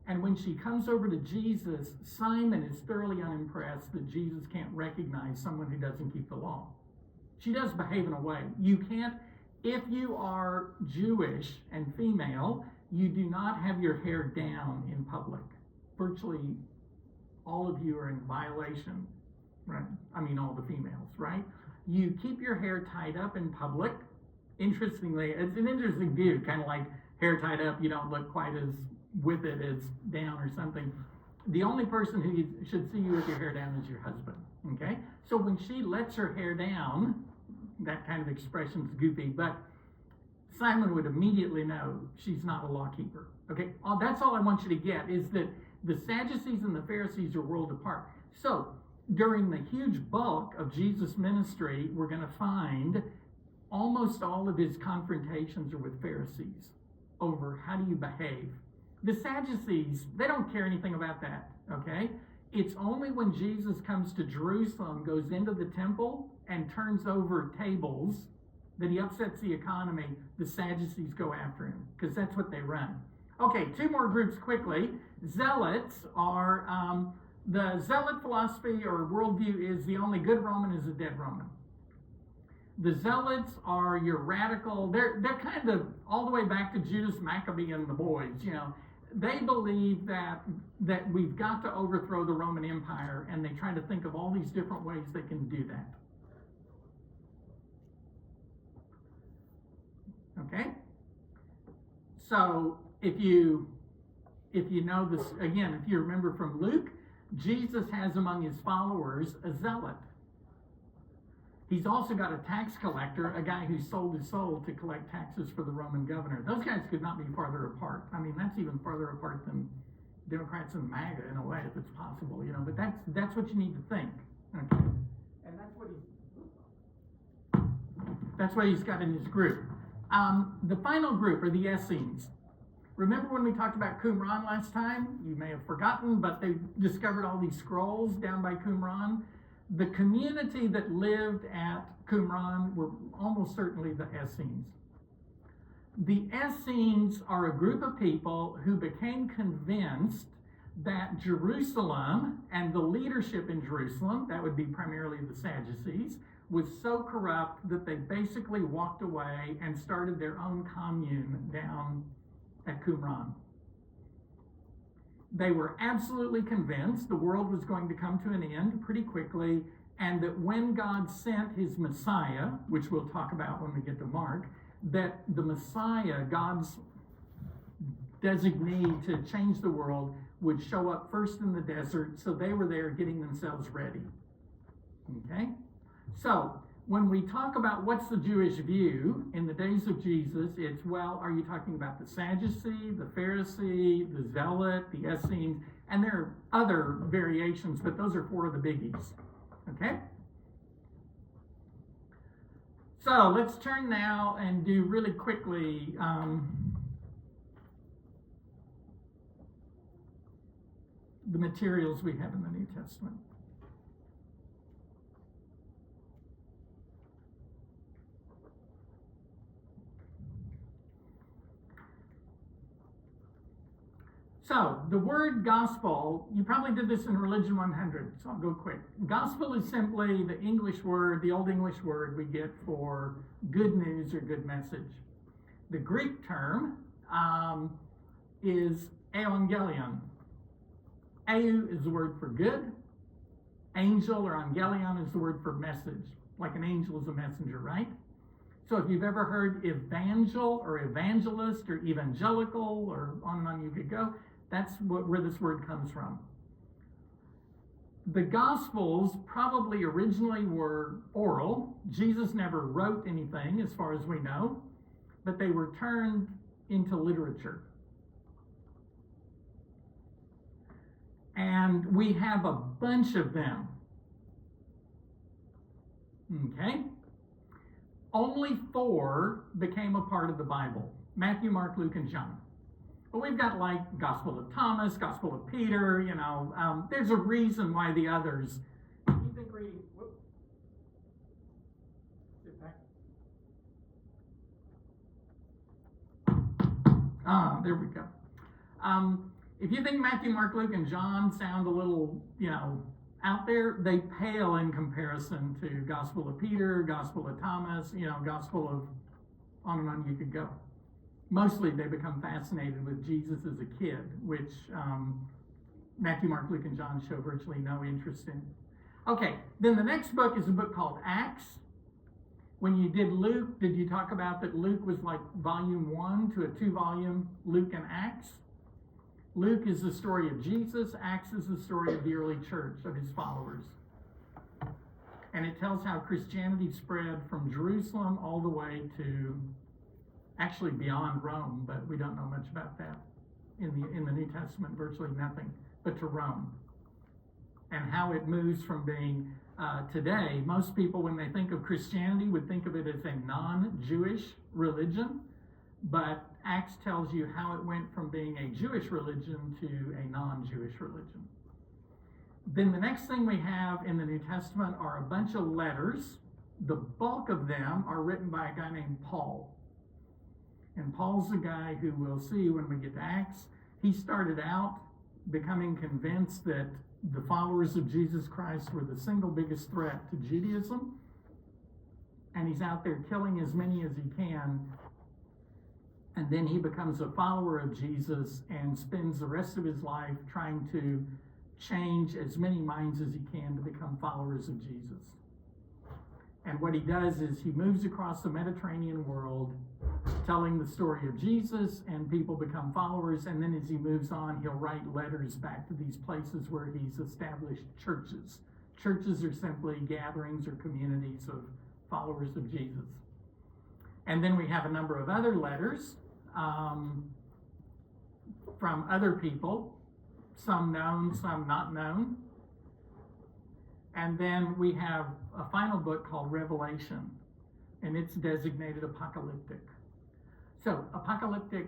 And when she comes over to Jesus, Simon is thoroughly unimpressed that Jesus can't recognize someone who doesn't keep the law. She does behave in a way. You can't, if you are Jewish and female, you do not have your hair down in public. Virtually all of you are in violation, right? I mean, all the females, right? You keep your hair tied up in public. Interestingly, it's an interesting view, kind of like hair tied up, you don't look quite as with it as down or something. The only person who should see you with your hair down is your husband, okay? So when she lets her hair down, that kind of expression's goofy, but Simon would immediately know she's not a law keeper, okay? That's all I want you to get, is that the Sadducees and the Pharisees are world apart. So during the huge bulk of Jesus' ministry, we're going to find almost all of his confrontations are with Pharisees over how do you behave. The Sadducees, they don't care anything about that, okay? It's only when Jesus comes to Jerusalem, goes into the temple, and turns over tables, that he upsets the economy, the Sadducees go after him, because that's what they run. Okay, two more groups quickly. Zealots are, the zealot philosophy or worldview is the only good Roman is a dead Roman. The zealots are your radical, they're kind of all the way back to Judas Maccabee and the boys, They believe that we've got to overthrow the Roman Empire, and they try to think of all these different ways they can do that. Okay? So if you know this, again, if you remember from Luke, Jesus has among his followers a zealot. He's also got a tax collector, a guy who sold his soul to collect taxes for the Roman governor. Those guys could not be farther apart. I mean, that's even farther apart than Democrats and MAGA in a way, if it's possible, But that's what you need to think. Okay? And that's what he's got in his group. The final group are the Essenes. Remember when we talked about Qumran last time? You may have forgotten, but they discovered all these scrolls down by Qumran. The community that lived at Qumran were almost certainly the Essenes. The Essenes are a group of people who became convinced that Jerusalem and the leadership in Jerusalem, that would be primarily the Sadducees, was so corrupt that they basically walked away and started their own commune down at Qumran. They were absolutely convinced the world was going to come to an end pretty quickly, and that when God sent his Messiah, which we'll talk about when we get to Mark, that the Messiah, God's designee to change the world, would show up first in the desert, so they were there getting themselves ready. Okay? So, when we talk about what's the Jewish view in the days of Jesus, it's, well, are you talking about the Sadducee, the Pharisee, the Zealot, the Essenes, and there are other variations, but those are four of the biggies. Okay? So, let's turn now and do really quickly the materials we have in the New Testament. So, the word gospel, you probably did this in Religion 100, so I'll go quick. Gospel is simply the English word, the Old English word we get for good news or good message. The Greek term is euangelion. Eu is the word for good. Angel or angelion is the word for message. Like an angel is a messenger, right? So if you've ever heard evangel or evangelist or evangelical or on and on you could go, that's where this word comes from. The Gospels probably originally were oral. Jesus never wrote anything, as far as we know, but they were turned into literature. And we have a bunch of them. Okay? Only 4 became a part of the Bible: Matthew, Mark, Luke, and John. But we've got like Gospel of Thomas, Gospel of Peter, there's a reason why the others. Keep reading. Whoop. Get back. There we go. If you think Matthew, Mark, Luke, and John sound a little, out there, they pale in comparison to Gospel of Peter, Gospel of Thomas, Gospel of, on and on you could go. Mostly they become fascinated with Jesus as a kid, which Matthew, Mark, Luke, and John show virtually no interest in. Okay, then the next book is a book called Acts. When you did Luke, did you talk about that Luke was like volume 1 to a 2-volume Luke and Acts? Luke is the story of Jesus. Acts is the story of the early church, of his followers. And it tells how Christianity spread from Jerusalem all the way to actually beyond Rome, but we don't know much about that in the New Testament, virtually nothing, but to Rome. And how it moves from being, today, most people when they think of Christianity would think of it as a non-Jewish religion, but Acts tells you how it went from being a Jewish religion to a non-Jewish religion. Then the next thing we have in the New Testament are a bunch of letters. The bulk of them are written by a guy named Paul. And Paul's the guy who we'll see when we get to Acts. He started out becoming convinced that the followers of Jesus Christ were the single biggest threat to Judaism. And he's out there killing as many as he can. And then he becomes a follower of Jesus and spends the rest of his life trying to change as many minds as he can to become followers of Jesus. And what he does is he moves across the Mediterranean world telling the story of Jesus, and people become followers. And then as he moves on, he'll write letters back to these places where he's established churches. Churches are simply gatherings or communities of followers of Jesus. And then we have a number of other letters from other people, some known, some not known. And then we have a final book called Revelation, and it's designated apocalyptic. So apocalyptic,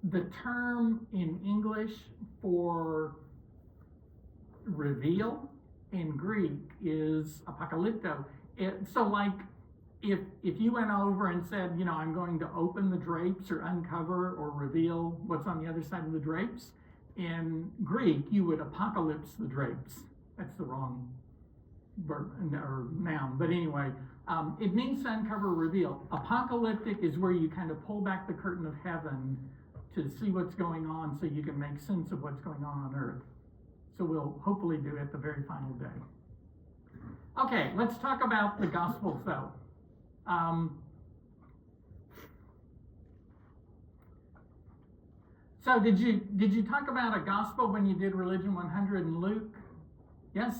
the term in English for reveal in Greek is apocalypto. So like if you went over and said, I'm going to open the drapes or uncover or reveal what's on the other side of the drapes, in Greek you would apocalypse the drapes. That's the wrong verb or noun, but anyway, it means to uncover or reveal. Apocalyptic is where you kind of pull back the curtain of heaven to see what's going on so you can make sense of what's going on earth. So we'll hopefully do it the very final day. Okay, let's talk about the Gospels though. So did you talk about a gospel when you did Religion 100 and Luke? Yes?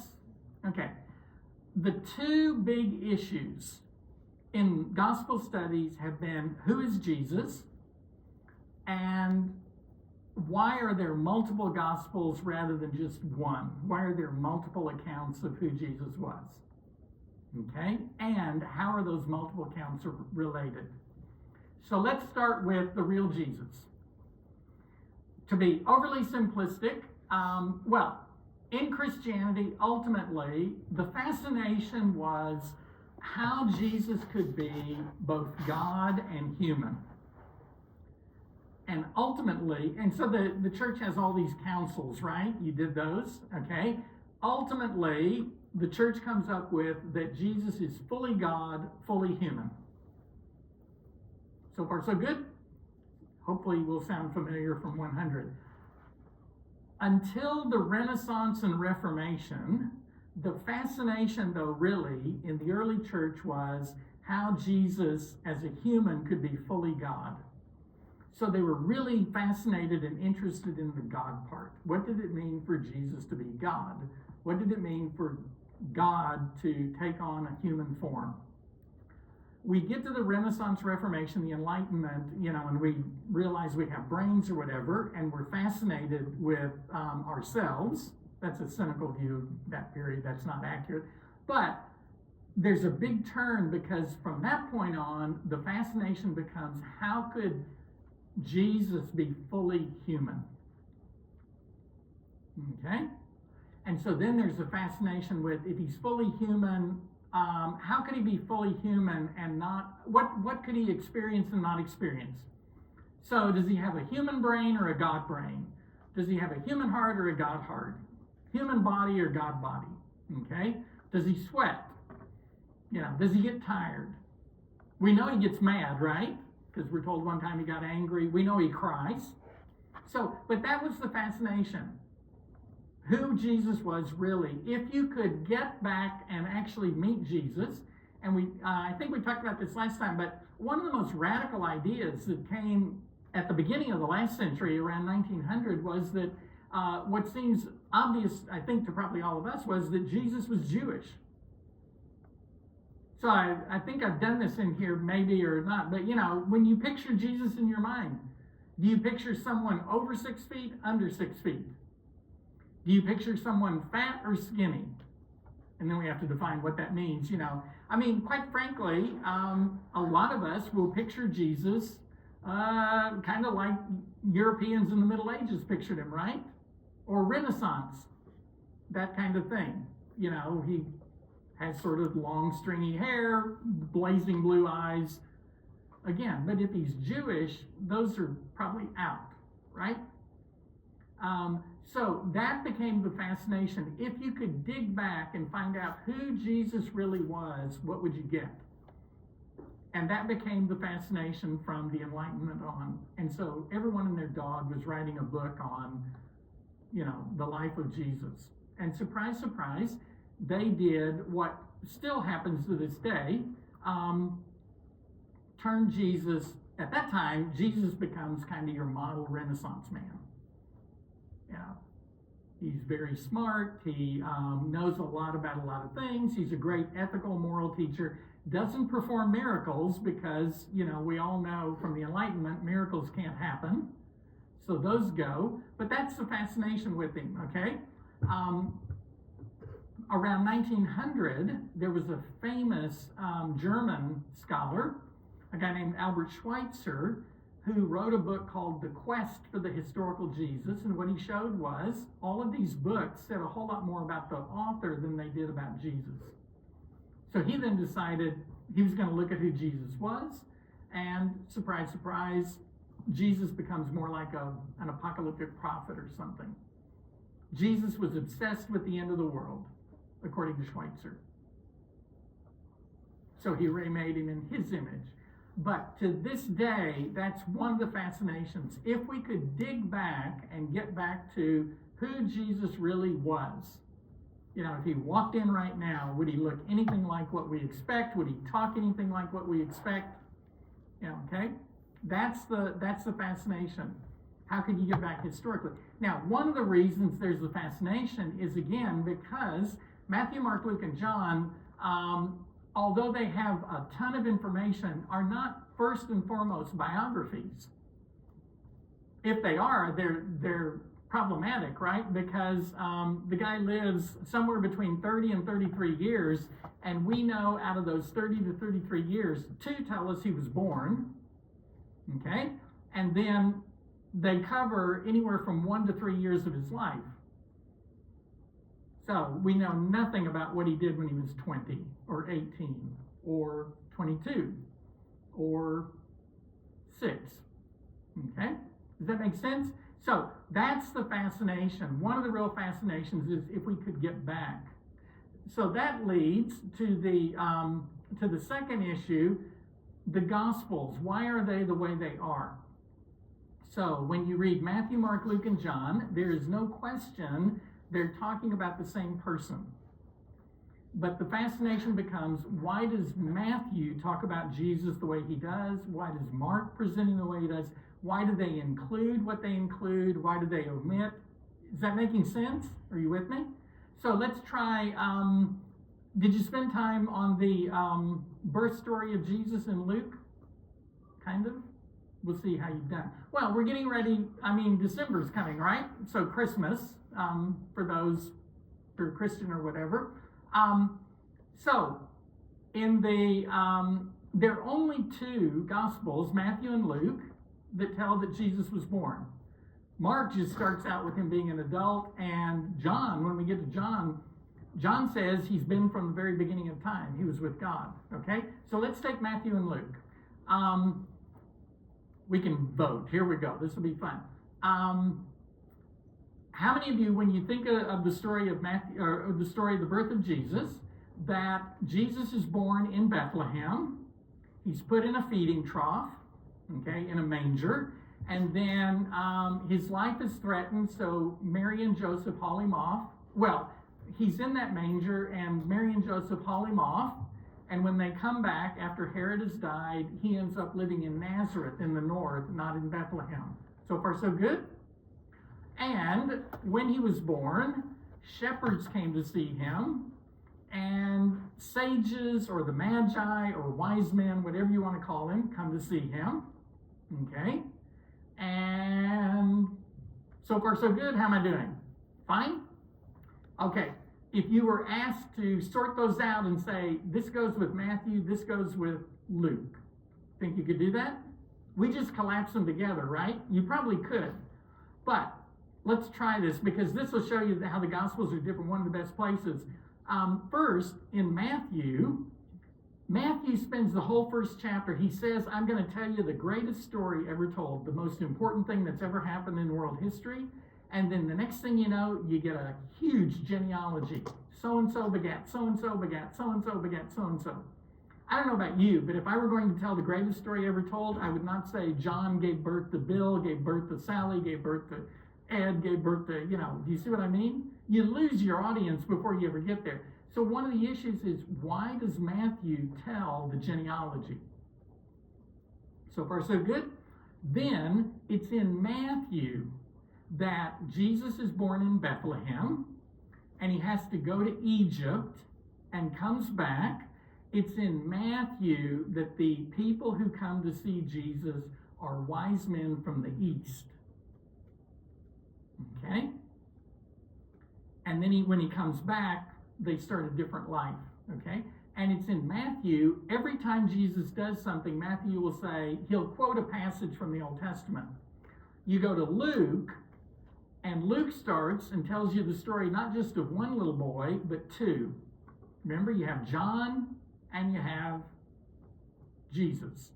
Okay. The two big issues in gospel studies have been who is Jesus and why are there multiple gospels rather than just one? Why are there multiple accounts of who Jesus was? Okay? And how are those multiple accounts related? So let's start with the real Jesus. To be overly simplistic, in Christianity, ultimately, the fascination was how Jesus could be both God and human. And ultimately, and so the church has all these councils, right? You did those, okay? Ultimately, the church comes up with that Jesus is fully God, fully human. So far, so good? Hopefully will sound familiar from 100. Until the Renaissance and Reformation, the fascination, though, really, in the early church was how Jesus, as a human, could be fully God. So they were really fascinated and interested in the God part. What did it mean for Jesus to be God? What did it mean for God to take on a human form? we get to the Renaissance, Reformation, the Enlightenment, and we realize we have brains or whatever, and we're fascinated with ourselves. That's a cynical view of that period. That's not accurate. But there's a big turn, because from that point on, the fascination becomes, how could Jesus be fully human? Okay? And so then there's a fascination with, if he's fully human, how could he be fully human and not, what could he experience and not experience? So does he have a human brain or a God brain? Does he have a human heart or a God heart? Human body or God body? Okay? Does he sweat? Does he get tired? We know he gets mad, right? Because we're told one time he got angry. We know he cries. So, but that was the fascination. Who Jesus was really. If you could get back and actually meet Jesus, and I think we talked about this last time, but one of the most radical ideas that came at the beginning of the last century, around 1900, was that what seems obvious, I think, to probably all of us, was that Jesus was Jewish. So I think I've done this in here, maybe or not, but when you picture Jesus in your mind, do you picture someone over 6 feet, under 6 feet? Do you picture someone fat or skinny? And then we have to define what that means, quite frankly, a lot of us will picture Jesus kind of like Europeans in the Middle Ages pictured him, right? Or Renaissance, that kind of thing. He has sort of long, stringy hair, blazing blue eyes. Again, but if he's Jewish, those are probably out, right? So that became the fascination. If you could dig back and find out who Jesus really was, what would you get? And that became the fascination from the Enlightenment on. And so everyone and their dog was writing a book on, the life of Jesus. And surprise, surprise, they did what still happens to this day, turn Jesus, at that time, Jesus becomes kind of your model Renaissance man. He's very smart. He knows a lot about a lot of things. He's a great ethical, moral teacher. Doesn't perform miracles because, we all know from the Enlightenment, miracles can't happen. So those go. But that's the fascination with him, okay? Around 1900, there was a famous German scholar, a guy named Albert Schweitzer, who wrote a book called The Quest for the Historical Jesus. And what he showed was all of these books said a whole lot more about the author than they did about Jesus. So he then decided he was going to look at who Jesus was. And surprise, surprise, Jesus becomes more like an apocalyptic prophet or something. Jesus was obsessed with the end of the world, according to Schweitzer. So he remade him in his image. But to this day, that's one of the fascinations. If we could dig back and get back to who Jesus really was, if he walked in right now, would he look anything like what we expect? Would he talk anything like what we expect? Okay? That's the fascination. How could you get back historically? Now, one of the reasons there's the fascination is, again, because Matthew, Mark, Luke, and John, although they have a ton of information, are not first and foremost biographies. If they are, they're problematic, right? Because the guy lives somewhere between 30 and 33 years, and we know out of those 30 to 33 years, 2 tell us he was born, okay? And then they cover anywhere from 1 to 3 years of his life. So we know nothing about what he did when he was 20 or 18 or 22 or 6. Okay? Does that make sense? So that's the fascination. One of the real fascinations is if we could get back. So that leads to the second issue, the Gospels. Why are they the way they are? So when you read Matthew, Mark, Luke, and John, there is no question they're talking about the same person. But the fascination becomes, why does Matthew talk about Jesus the way he does? Why does Mark present him the way he does? Why do they include what they include? Why do they omit? Is that making sense? Are you with me? So let's try Did you spend time on the birth story of Jesus in Luke? Kind of. We'll see how you've done. Well, we're getting ready. December's coming, right? So Christmas, for those who are Christian or whatever. So in the there are only two Gospels, Matthew and Luke, that tell that Jesus was born. Mark just starts out with him being an adult, and John, when we get to John says he's been from the very beginning of time. He was with God. Okay? So let's take Matthew and Luke. We can vote. Here we go. This will be fun. How many of you, when you think of the story of Matthew, or the story of the birth of Jesus, that Jesus is born in Bethlehem, he's put in a feeding trough, okay, in a manger, and then his life is threatened, so Mary and Joseph haul him off. Well, he's in that manger, and Mary and Joseph haul him off, and when they come back after Herod has died, he ends up living in Nazareth in the north, not in Bethlehem. So far, so good? And when he was born, shepherds came to see him, and sages, or the magi, or wise men, whatever you want to call him, come to see him. Okay? And so far, so good. How am I doing? Fine? Okay. If you were asked to sort those out and say, this goes with Matthew, this goes with Luke, think you could do that? We just collapse them together, right? You probably could. But let's try this, because this will show you how the Gospels are different. One of the best places. First, in Matthew spends the whole first chapter. He says, I'm going to tell you the greatest story ever told, the most important thing that's ever happened in world history. And then the next thing you know, you get a huge genealogy. So-and-so begat, so-and-so begat, so-and-so begat, so-and-so. I don't know about you, but if I were going to tell the greatest story ever told, I would not say John gave birth to Bill, gave birth to Sally, gave birth to Ed, gave birth to, do you see what I mean? You lose your audience before you ever get there. So one of the issues is, why does Matthew tell the genealogy? So far, so good? Then, it's in Matthew that Jesus is born in Bethlehem, and he has to go to Egypt and comes back. It's in Matthew that the people who come to see Jesus are wise men from the east. Okay? And then when he comes back, they start a different life. Okay? And it's in Matthew, every time Jesus does something, Matthew will say, he'll quote a passage from the Old Testament. You go to Luke, and Luke starts and tells you the story not just of one little boy, but two. Remember, you have John and you have Jesus.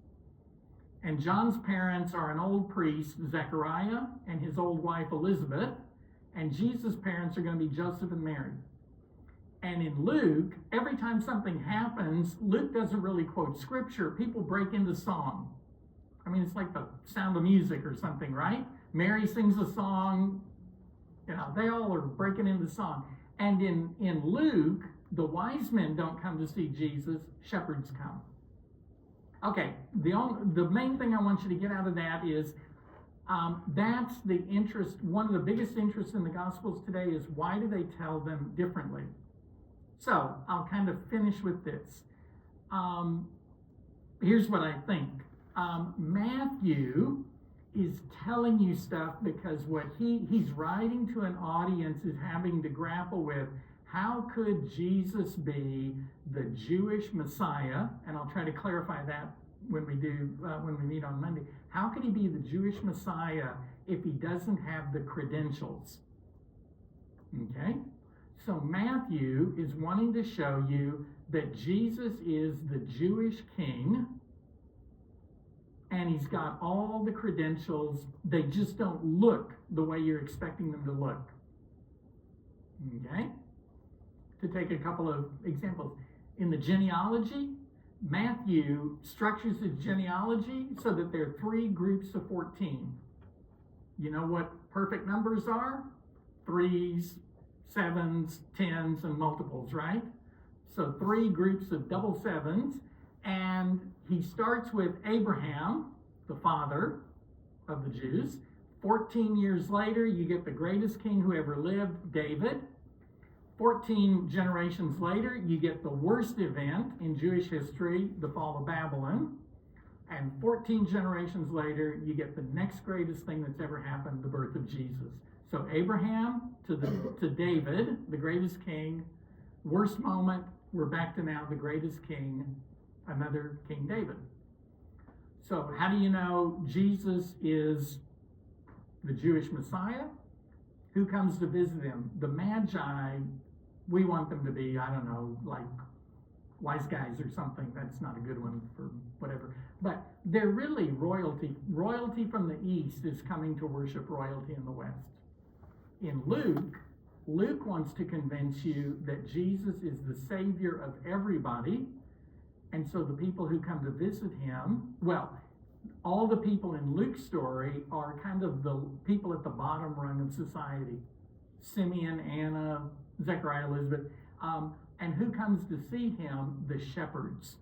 And John's parents are an old priest, Zechariah, and his old wife, Elizabeth. And Jesus' parents are going to be Joseph and Mary. And in Luke, every time something happens, Luke doesn't really quote scripture. People break into song. I mean, it's like the Sound of Music or something, right? Mary sings a song. They all are breaking into song. And in Luke, the wise men don't come to see Jesus. Shepherds come. Okay, the main thing I want you to get out of that is that's the interest. One of the biggest interests in the Gospels today is, why do they tell them differently? So I'll kind of finish with this. Here's what I think. Matthew is telling you stuff because what he's writing to an audience is having to grapple with, how could Jesus be the Jewish Messiah? And I'll try to clarify that when we meet on Monday. How could he be the Jewish Messiah if he doesn't have the credentials? Okay? So Matthew is wanting to show you that Jesus is the Jewish king, and he's got all the credentials. They just don't look the way you're expecting them to look. Okay? To take a couple of examples. In the genealogy, Matthew structures his genealogy so that there are 3 groups of 14. You know what perfect numbers are? 3s, 7s, 10s, and multiples, right? So 3 groups of double 7s. And he starts with Abraham, the father of the Jews. 14 years later, you get the greatest king who ever lived, David. 14 generations later, you get the worst event in Jewish history, the fall of Babylon. And 14 generations later, you get the next greatest thing that's ever happened, the birth of Jesus. So Abraham to David, the greatest king. Worst moment, we're back to now the greatest king, another King David. So how do you know Jesus is the Jewish Messiah? Who comes to visit him? The Magi, we want them to be, I don't know, like wise guys or something. That's not a good one for whatever. But they're really royalty. Royalty from the East is coming to worship royalty in the West. In Luke wants to convince you that Jesus is the Savior of everybody. And so the people who come to visit him, well, all the people in Luke's story are kind of the people at the bottom rung of society. Simeon, Anna, Zechariah, Elizabeth. And who comes to see him? The shepherds.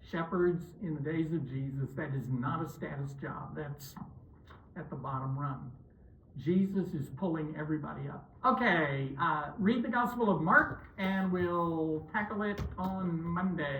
Shepherds in the days of Jesus, that is not a status job. That's at the bottom rung. Jesus is pulling everybody up. Okay, read the Gospel of Mark, and we'll tackle it on Monday.